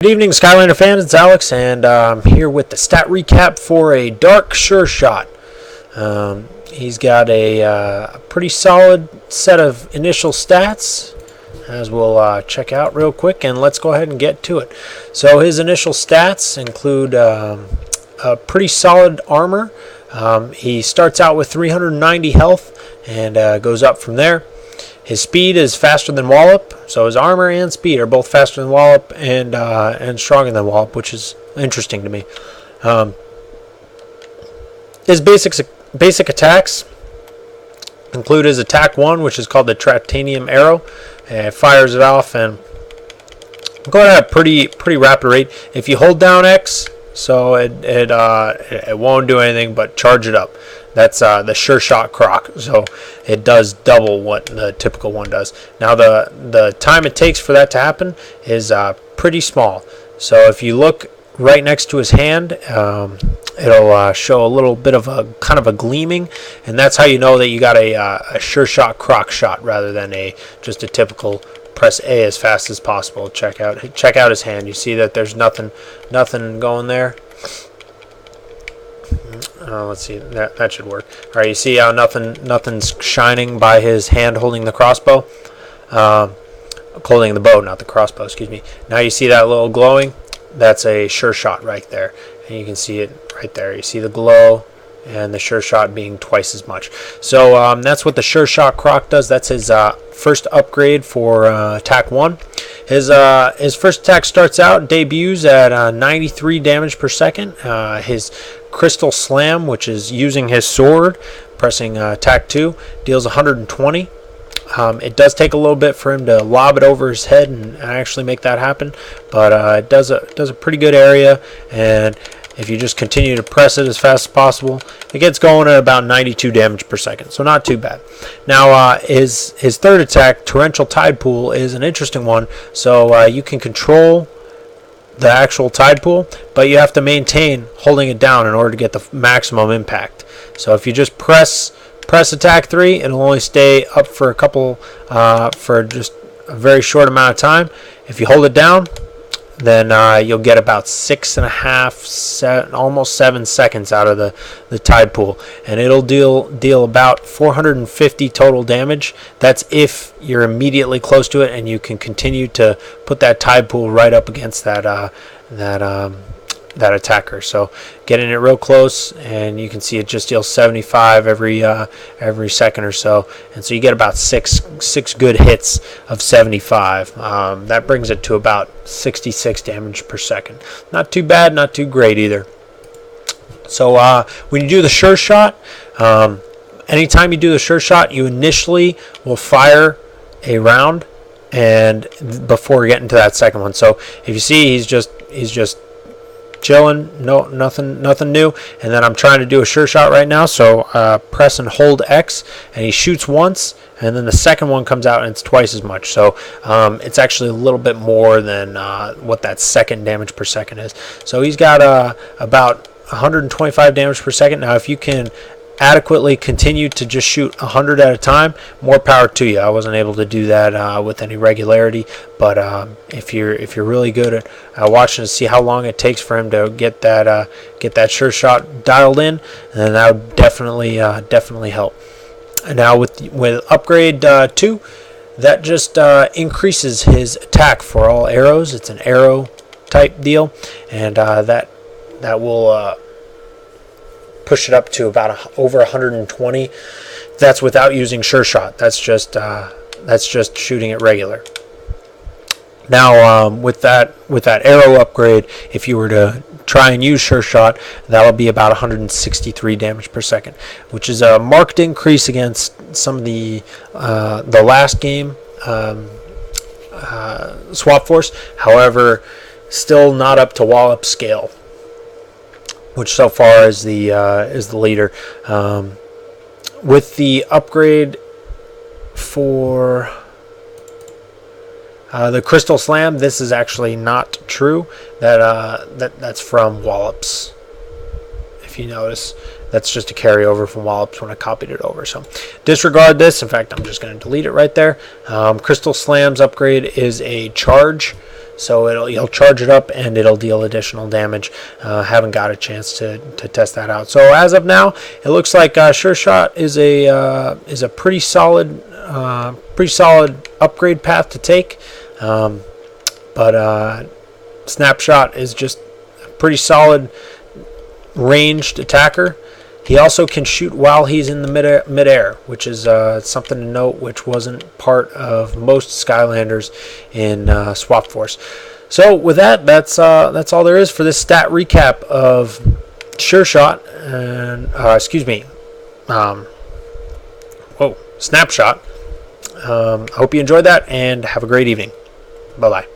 Good evening, Skylander fans. It's Alex, and I'm here with the stat recap for a Dark Sure Shot. He's got a pretty solid set of initial stats, as we'll check out real quick, and let's go ahead and get to it. So his initial stats include a pretty solid armor. He starts out with 390 health and goes up from there. His speed is faster than Wallop, so his armor and speed are both faster than Wallop and stronger than Wallop, which is interesting to me. His basic attacks include his attack 1, which is called the Titanium Arrow. It fires it off and going at a pretty rapid rate. If you hold down X, so it won't do anything but charge it up. That's the Sure Shot Croc, so it does double what the typical one does. Now the time it takes for that to happen is pretty small. So if you look right next to his hand, it'll show a little bit of a kind of a gleaming, and that's how you know that you got a Sure Shot Croc shot rather than just a typical press A as fast as possible. Check out his hand. You see that there's nothing going there. Let's see, that should work. All right, you see how nothing's shining by his hand holding the crossbow, holding the bow, not the crossbow. Excuse me. Now you see that little glowing. That's a Sure Shot right there, and you can see it right there. You see the glow and the Sure Shot being twice as much. So that's what the Sure Shot Croc does. That's his first upgrade for attack 1. His first attack starts out, debuts at 93 damage per second. His Crystal Slam, which is using his sword, pressing attack 2, deals 120. It does take a little bit for him to lob it over his head and actually make that happen, but it does a pretty good area, and if you just continue to press it as fast as possible, it gets going at about 92 damage per second, so not too bad. Now, his third attack, Torrential Tide Pool, is an interesting one. So you can control the actual tide pool, but you have to maintain holding it down in order to get the maximum impact. So if you just press attack 3, it'll only stay up for for just a very short amount of time. If you hold it down, then you'll get about 6.5, almost 7 seconds out of the tide pool, and it'll deal about 450 total damage. That's if you're immediately close to it and you can continue to put that tide pool right up against that attacker. So getting it real close, and you can see it just deals 75 every second or so, and so you get about six good hits of 75. That brings it to about 66 damage per second. Not too bad, not too great either. So when you do the Sure Shot, anytime you do the Sure Shot, you initially will fire a round and before getting to that second one. So if you see, he's just chilling, nothing new, and then I'm trying to do a Sure Shot right now, so press and hold X, and he shoots once, and then the second one comes out and it's twice as much. So it's actually a little bit more than what that second damage per second is. So he's got about 125 damage per second. Now if you can adequately continue to just shoot 100 at a time, more power to you. I wasn't able to do that with any regularity, but if you're really good at watching to see how long it takes for him to get that Sure Shot dialed in, then that would definitely help. And now with upgrade 2, that just increases his attack for all arrows. It's an arrow type deal, and that will push it up to about over 120. That's without using Sure Shot. That's just shooting it regular. Now with that arrow upgrade, if you were to try and use Sure Shot, that'll be about 163 damage per second, which is a marked increase against some of the last game Swap Force. However, still not up to Wallop scale, which so far is the leader. With the upgrade for the Crystal Slam, this is actually not true. That's from Wallops. If you notice, that's just a carryover from Wallops when I copied it over. So disregard this. In fact, I'm just going to delete it right there. Crystal Slam's upgrade is a charge. so you'll charge it up and it'll deal additional damage. Haven't got a chance to test that out. So as of now, it looks like Sure Shot is a pretty solid upgrade path to take. But Snapshot is just a pretty solid ranged attacker. He also can shoot while he's in the midair, which is something to note, which wasn't part of most Skylanders in Swap Force. So with that's all there is for this stat recap of Sure Shot and Snapshot. I hope you enjoyed that and have a great evening. Bye bye.